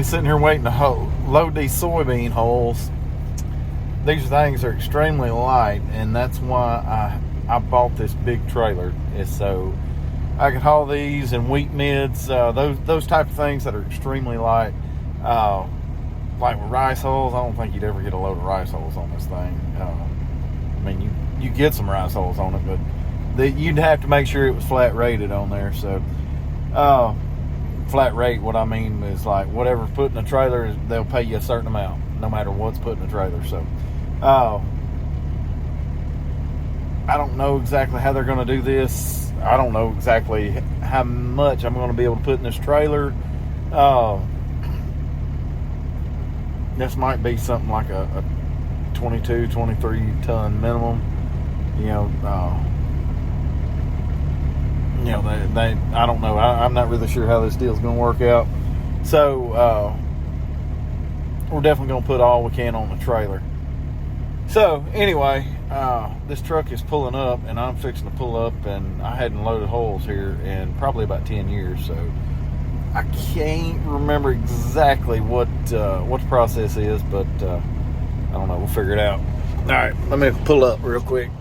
we sitting here waiting to load these soybean holes. These things are extremely light, and that's why I bought this big trailer, is so I could haul these and wheat mids, those type of things that are extremely light. Like with rice hulls, I don't think you'd ever get a load of rice hulls on this thing. I mean, you get some rice hulls on it, but you'd have to make sure it was flat rated on there. So flat rate, what I mean is like whatever's put in the trailer, they'll pay you a certain amount no matter what's put in the trailer. So I don't know exactly how they're going to do this. I don't know exactly how much I'm going to be able to put in this trailer. This might be something like a 22, 23 ton minimum. They I don't know. I'm not really sure how this deal's going to work out. So we're definitely going to put all we can on the trailer. So anyway, this truck is pulling up, and I'm fixing to pull up, and I hadn't loaded holes here in probably about 10 years. So I can't remember exactly what the process is, but I don't know. We'll figure it out. All right, let me pull up real quick.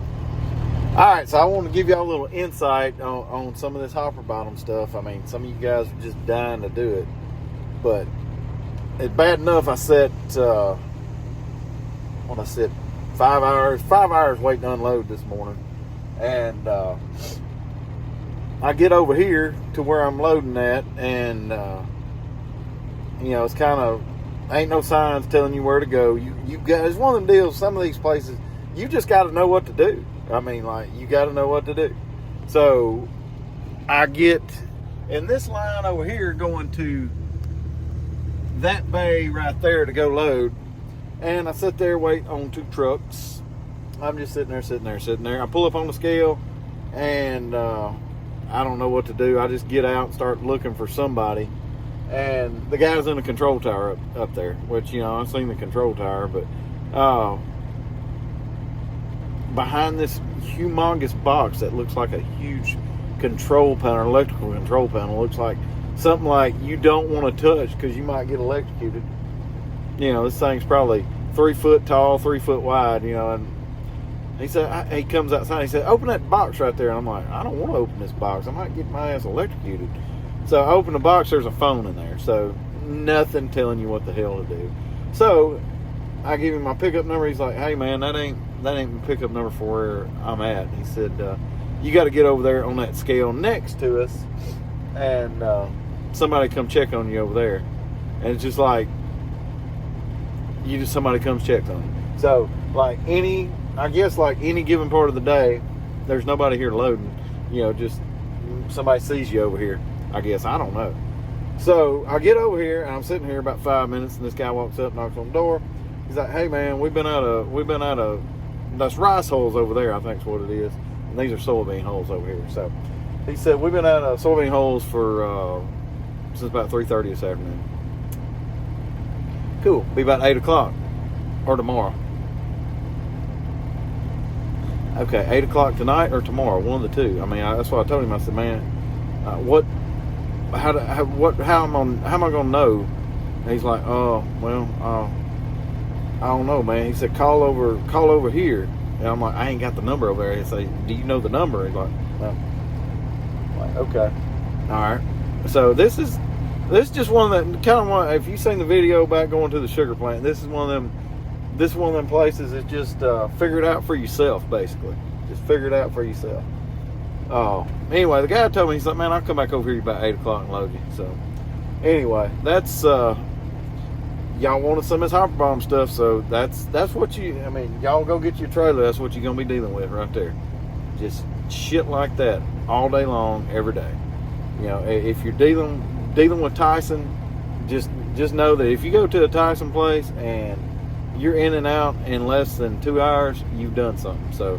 All right, so I want to give y'all a little insight on some of this hopper bottom stuff. I mean, some of you guys are just dying to do it, but it's bad enough I set 5 hours waiting to unload this morning, and I get over here to where I'm loading at, and it's kind of ain't no signs telling you where to go. You guys, one of them deals. Some of these places, you just got to know what to do. I mean, like, you got to know what to do. So I get in this line over here going to that bay right there to go load, and I sit there wait on two trucks. I'm just sitting there. I pull up on the scale, and I don't know what to do. I just get out and start looking for somebody, and the guy's in the control tower up there, which, I've seen the control tower, but behind this humongous box that looks like a huge control panel, electrical control panel, looks like something like you don't want to touch because you might get electrocuted. This thing's probably 3 foot tall, 3 foot wide, and he said, he comes outside, he said, open that box right there. And I'm like, I don't want to open this box. I might get my ass electrocuted. So I open the box, there's a phone in there. So nothing telling you what the hell to do. So I give him my pickup number. He's like, hey man, that ain't my pickup number for where I'm at. He said, you got to get over there on that scale next to us, and somebody come check on you over there. And it's just like, somebody comes check on you. So like any given part of the day, there's nobody here loading. Just somebody sees you over here, I guess. I don't know. So I get over here, and I'm sitting here about 5 minutes, and this guy walks up, knocks on the door. He's like, hey man, we've been out of that's rice holes over there, I think is what it is, and these are soybean holes over here. So he said, we've been out of soybean holes for since about 3:30 this afternoon. Cool. Be about 8 o'clock or tomorrow. Okay, 8 o'clock tonight or tomorrow, one of the two. I mean, that's what I told him. I said, man, how am I gonna know? And he's like, I don't know, man. He said, call over here. And I'm like, I ain't got the number over there. He said, do you know the number? He's like, no. I'm like, okay, all right. So this is just one of the kind of one. If you've seen the video about going to the sugar plant, this is one of them places that just figure it out for yourself, basically. Just figure it out for yourself. Anyway, the guy told me, he's like, man, I'll come back over here about 8 o'clock and load you. So anyway, that's y'all wanted some of this hopper bottom stuff, so that's what y'all go get your trailer. That's what you're gonna be dealing with right there. Just shit like that all day long, every day. If you're dealing with Tyson, just know that if you go to a Tyson place and you're in and out in less than 2 hours, you've done something. So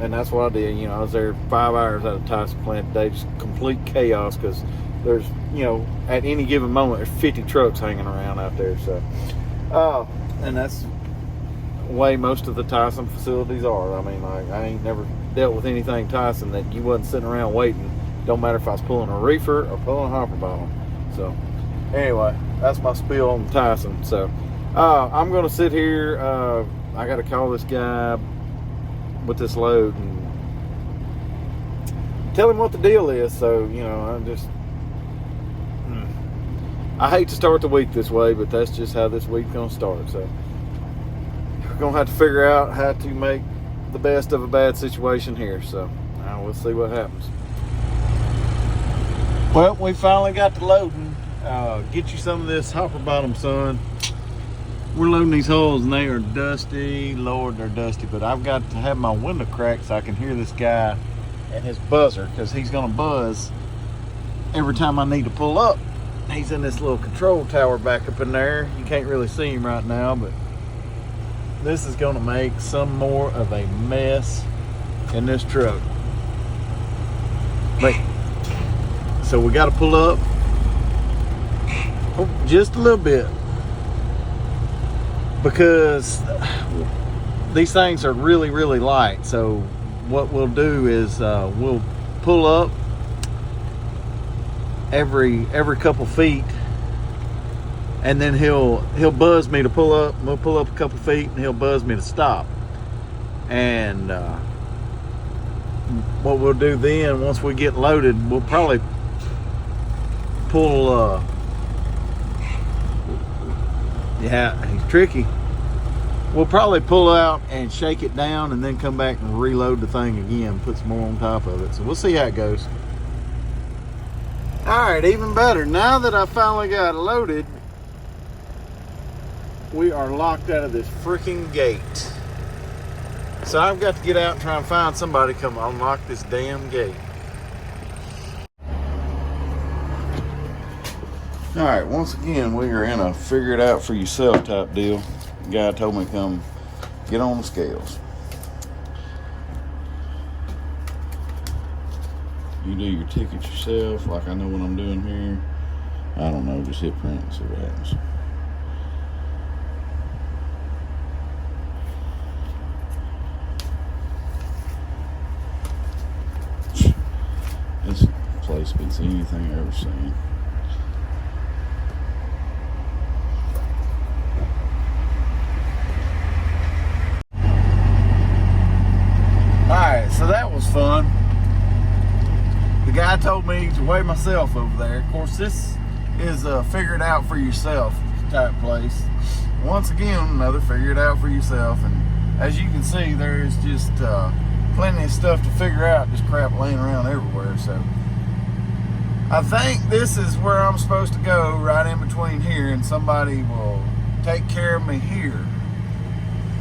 and that's what I did. I was there 5 hours at a Tyson plant today, just complete chaos, because there's, at any given moment, there's 50 trucks hanging around out there. So, and that's the way most of the Tyson facilities are. I mean, like, I ain't never dealt with anything Tyson that you wasn't sitting around waiting. Don't matter if I was pulling a reefer or pulling a hopper bottom. So, Anyway, that's my spiel on Tyson. So I'm gonna sit here. I gotta call this guy with this load and tell him what the deal is. So, you know, I hate to start the week this way, but that's just how this week's gonna start. So we're gonna have to figure out how to make the best of a bad situation here. So we'll see what happens. Well, we finally got the loading. Get you some of this hopper bottom, son. We're loading these holes and they are dusty. Lord, they're dusty. But I've got to have my window cracked so I can hear this guy and his buzzer, because he's gonna buzz every time I need to pull up. He's in this little control tower back up in there. You can't really see him right now, but this is gonna make some more of a mess in this truck. But so we got to pull up just a little bit, because these things are really, really light. So what we'll do is we'll pull up every couple feet, and then he'll buzz me to pull up. We'll pull up a couple feet and he'll buzz me to stop. And what we'll do then, once we get loaded, we'll probably pull yeah, he's tricky. We'll probably pull out and shake it down and then come back and reload the thing again, put some more on top of it. So we'll see how it goes. All right, even better. Now that I finally got it loaded, we are locked out of this freaking gate. So I've got to get out and try and find somebody to come unlock this damn gate. All right, once again, we are in a figure it out for yourself type deal. The guy told me to come get on the scales. You do your ticket yourself, like I know what I'm doing here. I don't know, just hit print and see what happens. This place beats anything I've ever seen. Alright, so that was fun. The guy told me to weigh myself over there. Of course, this is a figure it out for yourself type place. Once again, another figure it out for yourself. And as you can see, there's just plenty of stuff to figure out, just crap laying around everywhere. So I think this is where I'm supposed to go, right in between here, and somebody will take care of me here.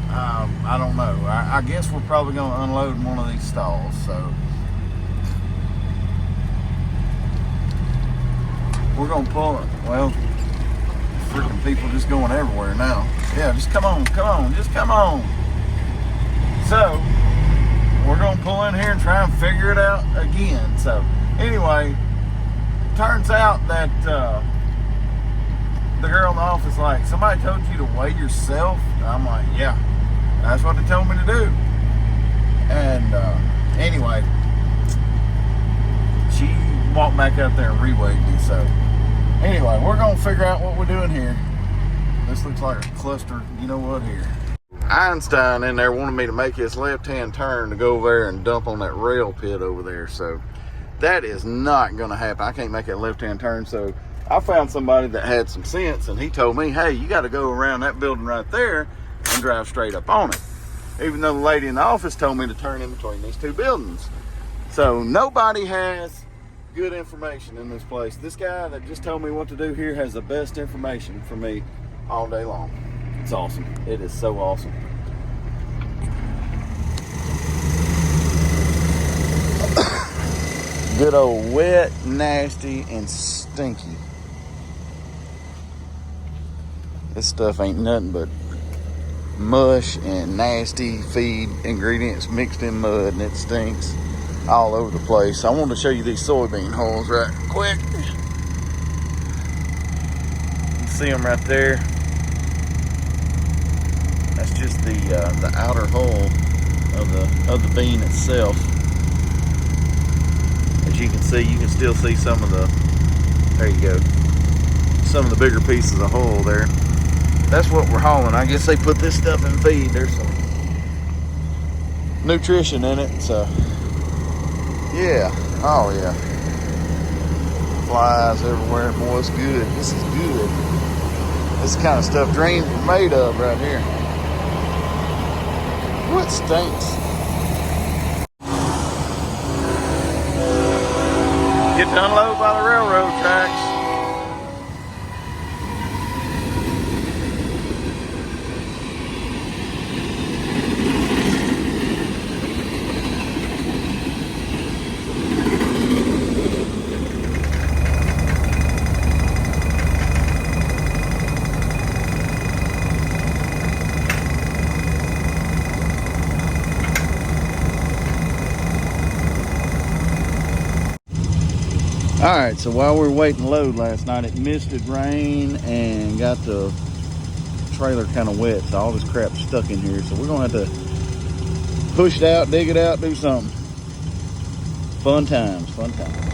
I don't know. I guess we're probably going to unload in one of these stalls. So we're going to pull it. Well, freaking people just going everywhere now. Yeah, just come on, just come on. So we're going to pull in here and try and figure it out again. So anyway, turns out that the girl in the office, like, somebody told you to weigh yourself. I'm like, yeah, that's what they told me to do. And anyway, she walked back out there and re-weighed me. So anyway, we're gonna figure out what we're doing here. This looks like a cluster, you know what, here. Einstein in there wanted me to make his left-hand turn to go over there and dump on that rail pit over there. So that is not gonna happen. I can't make that left-hand turn. So I found somebody that had some sense, and he told me, hey, you got to go around that building right there and drive straight up on it. Even though the lady in the office told me to turn in between these two buildings. So nobody has good information in this place. This guy that just told me what to do here has the best information for me all day long. It's awesome. It is so awesome. Good old wet, nasty, and stinky. This stuff ain't nothing but mush and nasty feed ingredients mixed in mud, and it stinks all over the place. I wanted to show you these soybean holes right quick. You can see them right there. That's just the outer hull of the bean itself. As you can see, you can still see some of the, there you go. some of the bigger pieces of hull there. That's what we're hauling. I guess they put this stuff in feed. There's some nutrition in it, so yeah. Oh yeah. Flies everywhere, boy. It's good. This is good. This is the kind of stuff dreams are made of right here. What stinks? Get to unload by the railroad tracks. All right, so while we were waiting to load last night, it misted rain and got the trailer kind of wet, so all this crap stuck in here. So we're gonna have to push it out, dig it out, do something. Fun times, fun times.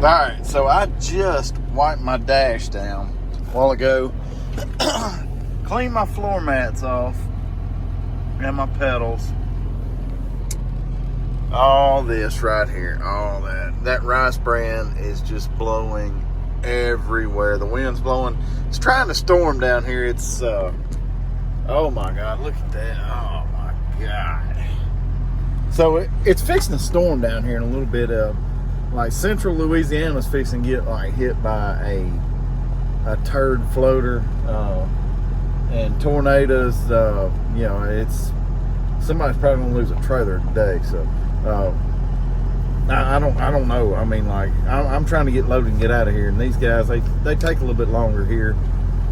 Alright, so I just wiped my dash down a while ago. Cleaned my floor mats off and my pedals. All this right here, all that. That rice bran is just blowing everywhere. The wind's blowing. It's trying to storm down here. It's, oh my God, look at that. Oh my God. So it's fixing to storm down here in a little bit. Like central Louisiana's fixing to get like hit by a turd floater, and tornadoes. You know, it's somebody's probably gonna lose a trailer today. So I don't know. I mean, like I'm trying to get loaded and get out of here, and these guys they take a little bit longer here.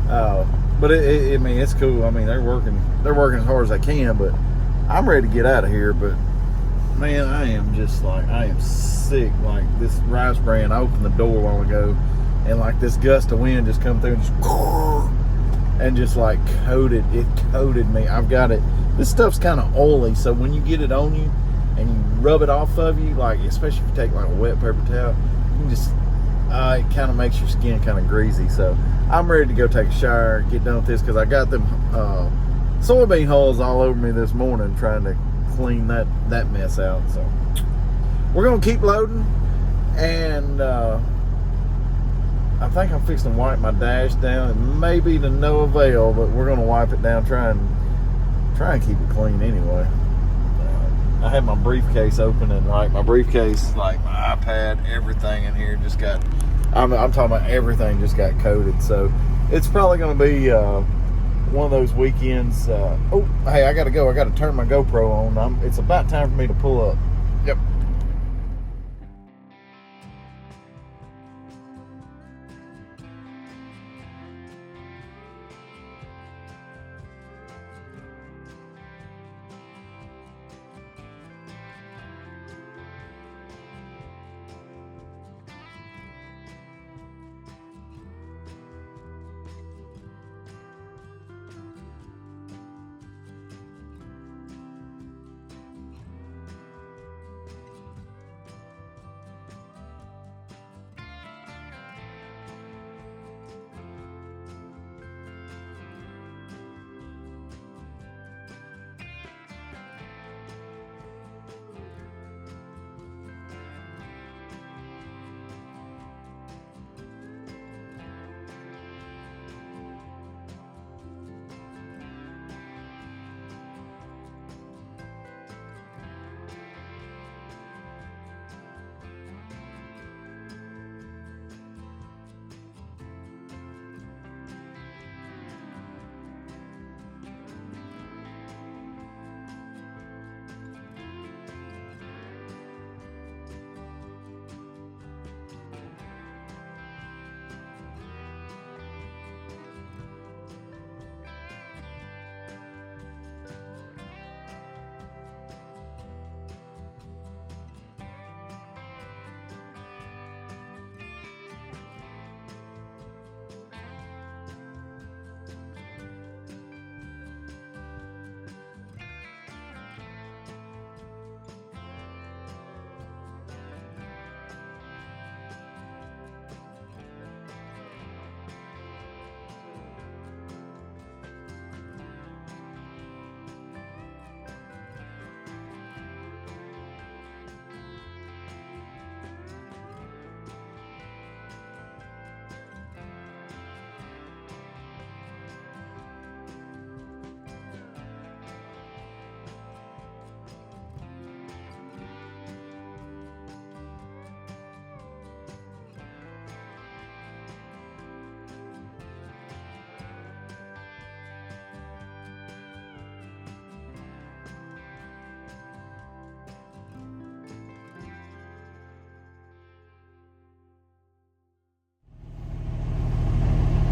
But I mean, it's cool. I mean, they're working as hard as they can, but I'm ready to get out of here. But man, I am sick. Like this rice bran, I opened the door a while ago, and like this gust of wind just come through and just like coated me. I've got it. This stuff's kind of oily, so when you get it on you and you rub it off of you, like especially if you take like a wet paper towel, you can just it kind of makes your skin kind of greasy. So I'm ready to go take a shower, get done with this, because I got them soybean hulls all over me this morning trying to clean that mess out. So we're gonna keep loading, and I think I'm fixing to wipe my dash down. It may be to no avail, but we're gonna wipe it down, try and keep it clean anyway. I had my briefcase open, and like my briefcase, like my iPad, everything in here just got, I'm talking about everything just got coated. So it's probably gonna be one of those weekends. Oh, hey, I gotta go. I gotta turn my GoPro on. It's about time for me to pull up. Yep.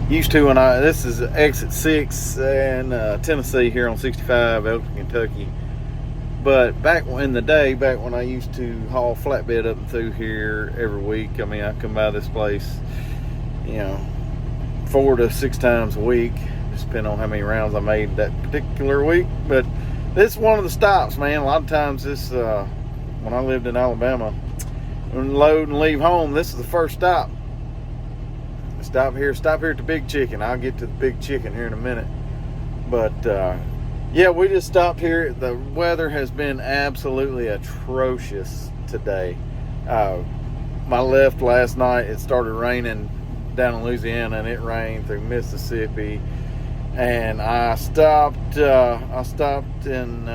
Used to when this is exit 6 in Tennessee here on 65, Elton, Kentucky. But back in the day, back when I used to haul flatbed up and through here every week, I mean, I come by this place, you know, 4 to 6 times a week, just depending on how many rounds I made that particular week. But this is one of the stops, man. A lot of times this, when I lived in Alabama, load and leave home, this is the first stop. Stop here at the Big Chicken. I'll get to the Big Chicken here in a minute. But yeah, we just stopped here. The weather has been absolutely atrocious today. I left last night. It started raining down in Louisiana, and it rained through Mississippi. And I stopped in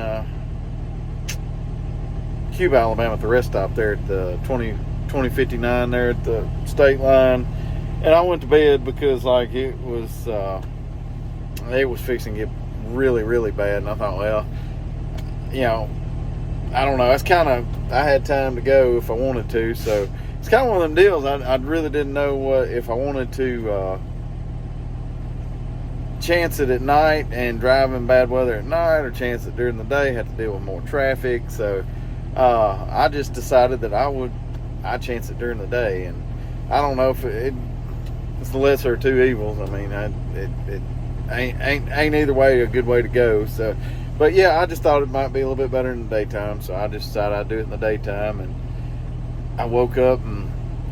Cuba, Alabama, at the rest stop there at the 2059 there at the state line. And I went to bed because like it was fixing to get really, really bad. And I thought, well, you know, I don't know. I had time to go if I wanted to. So it's kind of one of them deals. I really didn't know if I wanted to chance it at night and drive in bad weather at night, or chance it during the day, have to deal with more traffic. So I just decided that I'd chance it during the day. And I don't know if it's the lesser of two evils. I mean, it ain't either way a good way to go. So, but yeah, I just thought it might be a little bit better in the daytime. So I just decided I'd do it in the daytime. And I woke up and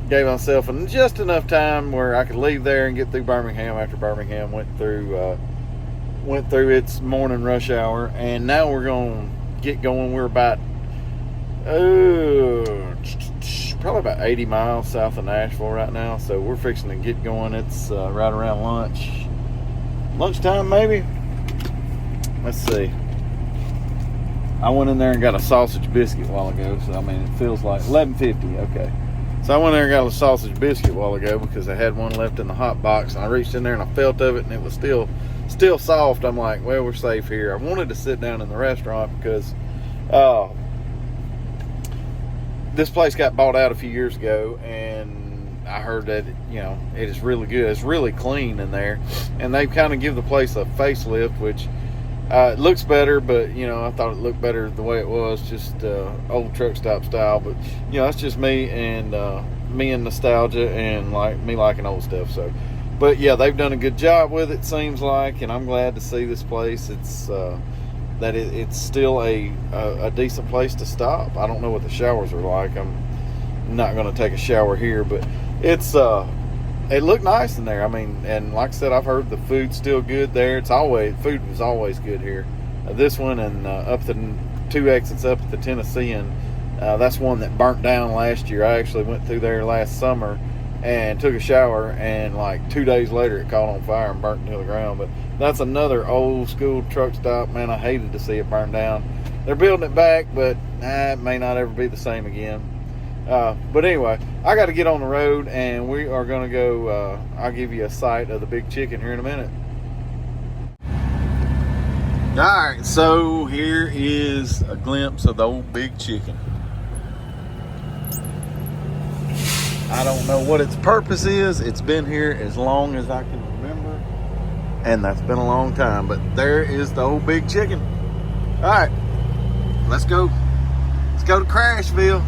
gave myself just enough time where I could leave there and get through Birmingham after Birmingham went through its morning rush hour. And now we're going to get going. We're about probably about 80 miles south of Nashville right now. So we're fixing to get going. It's right around lunchtime maybe. Let's see. I went in there and got a sausage biscuit a while ago. So I mean, it feels like 11:50. Okay. So I went there and got a sausage biscuit a while ago because I had one left in the hot box, and I reached in there and I felt of it, and it was still soft. I'm like, well, we're safe here. I wanted to sit down in the restaurant because this place got bought out a few years ago, and I heard that it is really good. It's really clean in there, and they kind of give the place a facelift, which it looks better, but I thought it looked better the way it was, just old truck stop style. But that's just me and nostalgia and me liking old stuff. So, but yeah, they've done a good job with it, seems like, and I'm glad to see this place. It's it's still a decent place to stop. I don't know what the showers are like. I'm not going to take a shower here, but it looked nice in there. I mean, and like I said, I've heard the food's still good there. Food was always good here. This one and up the 2 exits up at the Tennessean, that's one that burnt down last year. I actually went through there last summer and took a shower, and like 2 days later it caught on fire and burnt to the ground. But that's another old school truck stop. Man, I hated to see it burn down. They're building it back, but it may not ever be the same again. But anyway, I got to get on the road, and we are going to go. I'll give you a sight of the Big Chicken here in a minute. All right, so here is a glimpse of the old Big Chicken. I don't know what its purpose is. It's been here as long as I can remember, and that's been a long time. But there is the old Big Chicken. All right, let's go. Let's go to Crashville.